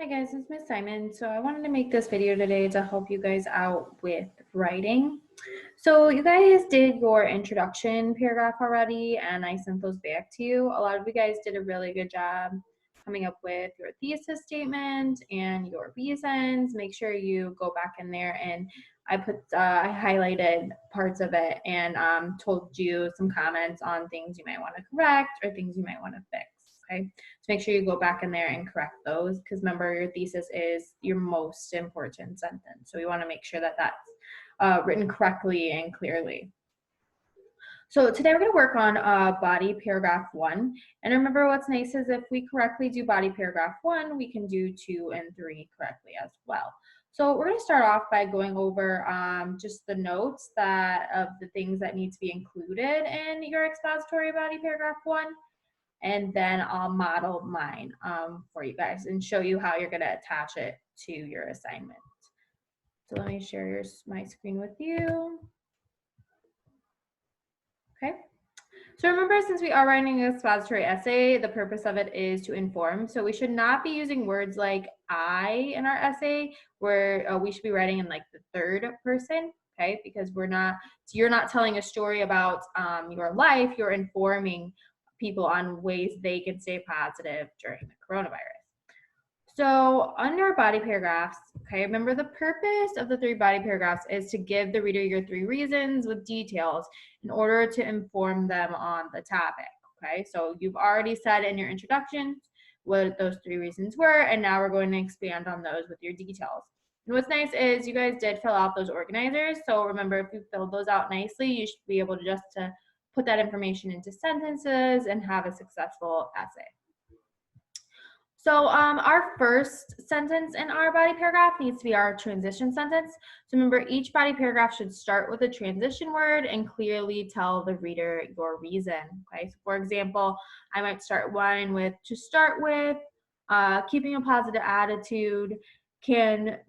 Hi guys, it's Miss Simon. So I wanted to make this video today to help you guys out with writing. So you guys did your introduction paragraph already and I sent those back to you. A lot of you guys did a really good job coming up with your thesis statement and your reasons. Make sure you go back in there and I highlighted parts of it and told you some comments on things you might want to correct or things you might want to fix. Okay, so make sure you go back in there and correct those because remember your thesis is your most important sentence. So we want to make sure that that's written correctly and clearly. So today we're going to work on body paragraph 1. And remember what's nice is if we correctly do body paragraph 1, we can do 2 and 3 correctly as well. So we're going to start off by going over just the notes of the things that need to be included in your expository body paragraph 1. And then I'll model mine for you guys and show you how you're going to attach it to your assignment. So let me share my screen with you. Okay. So remember, since we are writing an expository essay, the purpose of it is to inform. So we should not be using words like I in our essay, where we should be writing in like the third person, okay? Because you're not telling a story about your life, you're informing people on ways they can stay positive during the coronavirus. So under body paragraphs, okay, remember the purpose of the 3 body paragraphs is to give the reader your 3 reasons with details in order to inform them on the topic, okay? So you've already said in your introduction what those 3 reasons were, and now we're going to expand on those with your details. And what's nice is you guys did fill out those organizers, so remember if you filled those out nicely, you should be able to just put that information into sentences and have a successful essay. So our first sentence in our body paragraph needs to be our transition sentence. So remember, each body paragraph should start with a transition word and clearly tell the reader your reason. Okay, so for example, I might start one with, to start with, keeping a positive attitude can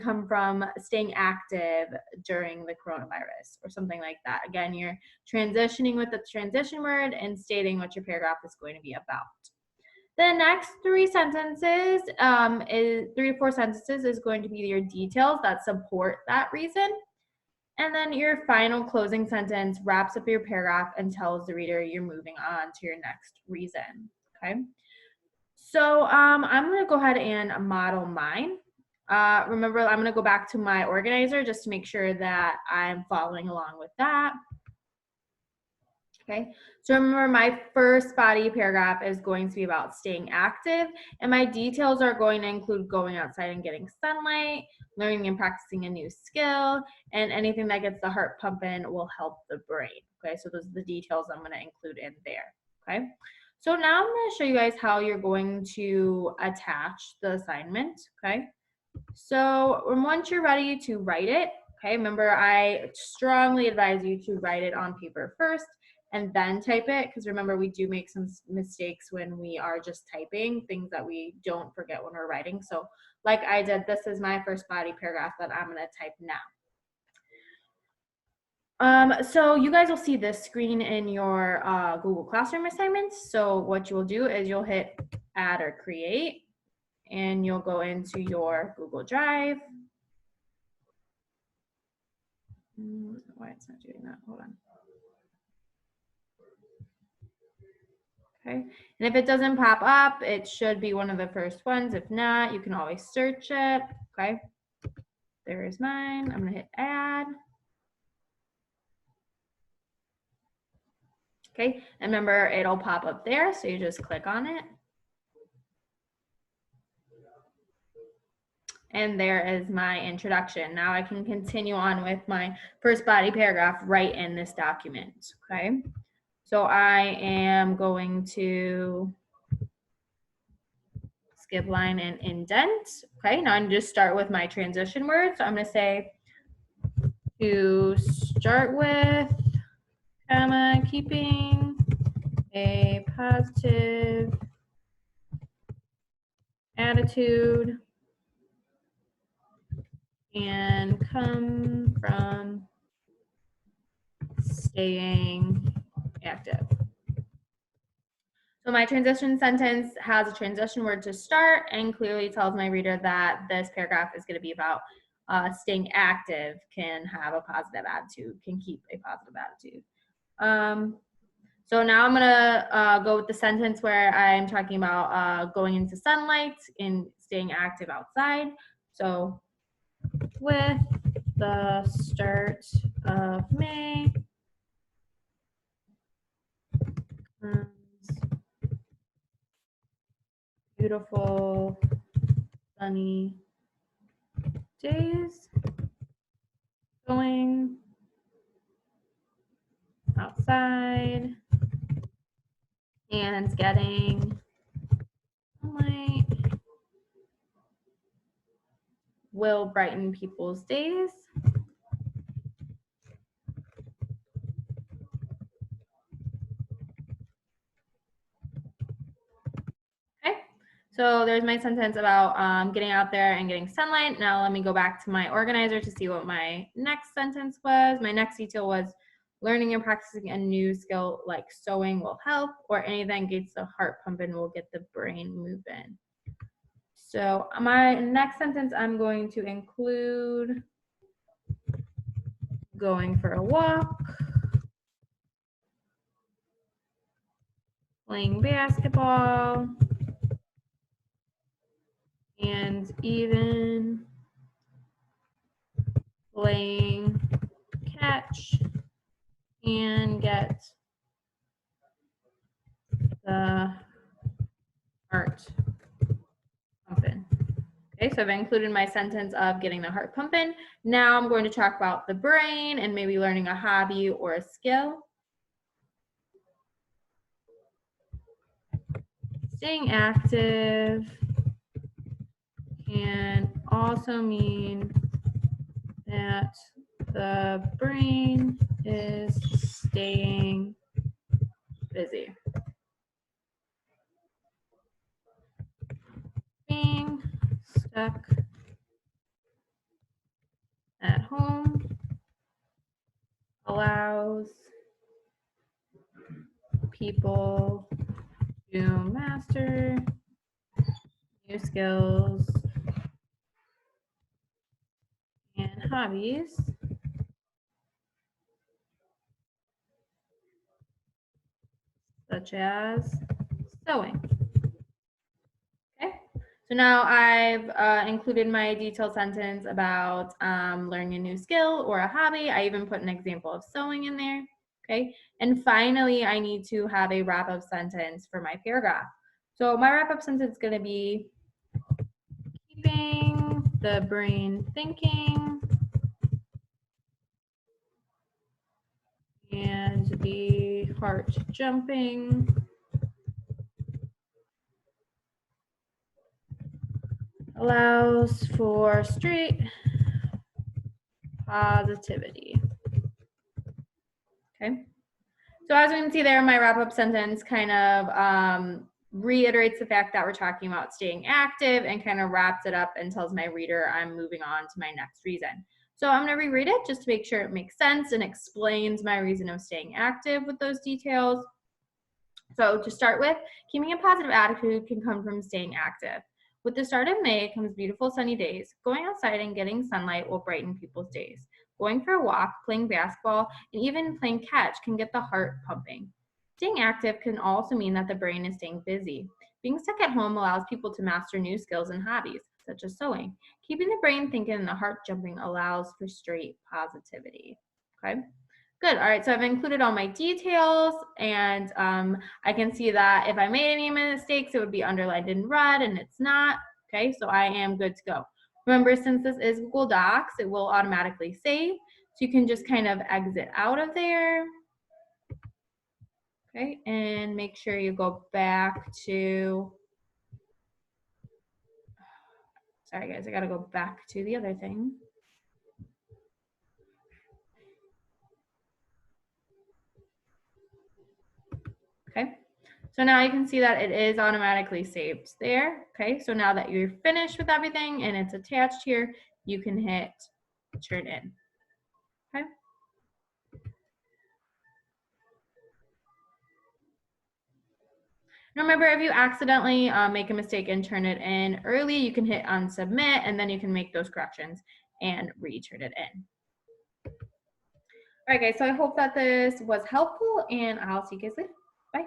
come from staying active during the coronavirus or something like that. Again, you're transitioning with the transition word and stating what your paragraph is going to be about. The next 3 sentences, 3 to 4 sentences is going to be your details that support that reason. And then your final closing sentence wraps up your paragraph and tells the reader you're moving on to your next reason, okay? So I'm gonna go ahead and model mine. Remember, I'm gonna go back to my organizer just to make sure that I'm following along with that. Okay, so remember my first body paragraph is going to be about staying active, and my details are going to include going outside and getting sunlight, learning and practicing a new skill, and anything that gets the heart pumping will help the brain. Okay, so those are the details I'm going to include in there. Okay, so now I'm going to show you guys how you're going to attach the assignment. Okay, so once you're ready to write it, okay, remember I strongly advise you to write it on paper first and then type it, because remember we do make some mistakes when we are just typing, things that we don't forget when we're writing. So like I did, this is my first body paragraph that I'm gonna type now. So you guys will see this screen in your Google Classroom assignments. So what you'll do is you'll hit add or create, and you'll go into your Google Drive. Why it's not doing that, hold on. Okay, and if it doesn't pop up, it should be one of the first ones. If not, you can always search it. Okay, there is mine. I'm gonna hit add. Okay, and remember it'll pop up there, so you just click on it. And there is my introduction. Now I can continue on with my first body paragraph right in this document. Okay, so I am going to skip line and indent. Okay, now I'm just start with my transition word. So I'm going to say to start with, comma, keeping a positive attitude and come from staying active. So my transition sentence has a transition word to start and clearly tells my reader that this paragraph is going to be about staying active, can have a positive attitude, can keep a positive attitude. So now I'm gonna go with the sentence where I'm talking about going into sunlight and staying active outside. So with the start of May comes beautiful sunny days, going outside and getting sunlight will brighten people's days. Okay, so there's my sentence about getting out there and getting sunlight. Now let me go back to my organizer to see what my next sentence was. My next detail was learning and practicing a new skill like sewing will help, or anything gets the heart pumping will get the brain moving. So my next sentence I'm going to include going for a walk, playing basketball, and even playing catch and get the heart pumping. Okay, so I've included my sentence of getting the heart pumping. Now I'm going to talk about the brain and maybe learning a hobby or a skill. Staying active can also mean that the brain is staying busy. Being stuck at home allows people to master new skills and hobbies such as sewing. Okay, so now I've included my detailed sentence about learning a new skill or a hobby. I even put an example of sewing in there. Okay, and finally, I need to have a wrap-up sentence for my paragraph. So my wrap-up sentence is going to be keeping the brain thinking and the heart jumping allows for straight positivity. Okay. So as we can see there, my wrap-up sentence kind of reiterates the fact that we're talking about staying active and kind of wraps it up and tells my reader I'm moving on to my next reason. So I'm going to reread it just to make sure it makes sense and explains my reason of staying active with those details. So to start with, keeping a positive attitude can come from staying active. With the start of May comes beautiful sunny days. Going outside and getting sunlight will brighten people's days. Going for a walk, playing basketball, and even playing catch can get the heart pumping. Staying active can also mean that the brain is staying busy. Being stuck at home allows people to master new skills and hobbies, such as sewing. Keeping the brain thinking and the heart jumping allows for straight positivity. Okay? Good. All right. So I've included all my details, and I can see that if I made any mistakes, it would be underlined in red, and it's not. Okay. So I am good to go. Remember, since this is Google Docs, it will automatically save. So you can just kind of exit out of there. Okay. And make sure you go back to, sorry guys, I got to go back to the other thing. Okay. So now you can see that it is automatically saved there. Okay, so now that you're finished with everything and it's attached here, you can hit turn in. Okay. And remember, if you accidentally make a mistake and turn it in early, you can hit on submit, and then you can make those corrections and return it in. All right, guys, so I hope that this was helpful, and I'll see you guys later. Bye.